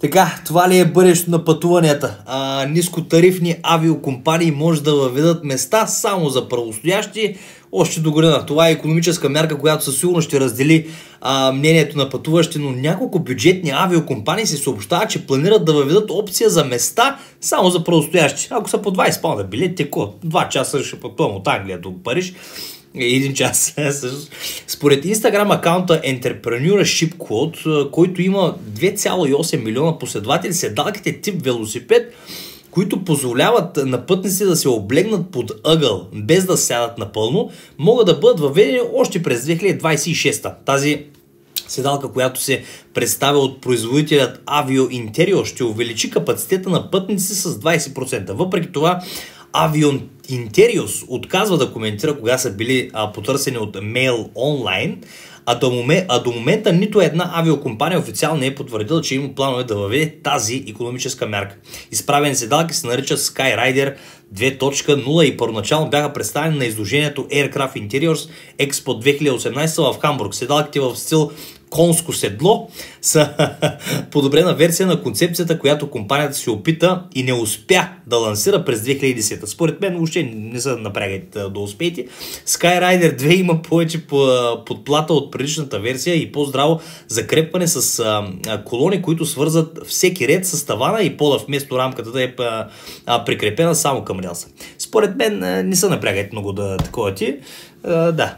Така, това ли е бъдещето на пътуванията? Нискотарифни авиокомпании може да въведат места само за правостоящи още до година. Това е икономическа мярка, която със сигурност ще раздели мнението на пътуващи, но няколко бюджетни авиокомпании се съобщават, че планират да въведат опция за места само за правостоящи. Ако са по 20 паунда билет, теко 2 часа ще пътувам от Англия до Париж. Един час. Според Instagram акаунта Entrepreneurship Quote, който има 2,8 милиона последователи, седалките тип велосипед, които позволяват на пътници да се облегнат под ъгъл, без да сядат напълно, могат да бъдат въведени още през 2026. Тази седалка, която се представя от производителят Avio Interior, ще увеличи капацитета на пътници с 20%. Въпреки това, Avio Interior отказва да коментира кога са били потърсени от Mail Online, а до момента нито една авиокомпания официално не е потвърдила, че има планове да въведе тази икономическа мярка. Изправени седалки се наричат Skyrider 2.0 и първоначално бяха представени на изложението Aircraft Interiors Expo 2018 в Хамбург. Седалките в стил конско седло са подобрена версия на концепцията, която компанията се опита и не успя да лансира през 2010. Според мен въобще не са напрягайте да успеете. Skyrider 2 има повече подплата от предишната версия и по-здраво закрепване с колони, които свързват всеки ред с тавана и пода, вместо рамката да е прикрепена само към релса. Според мен не са напрягайте много да такова ти. Да.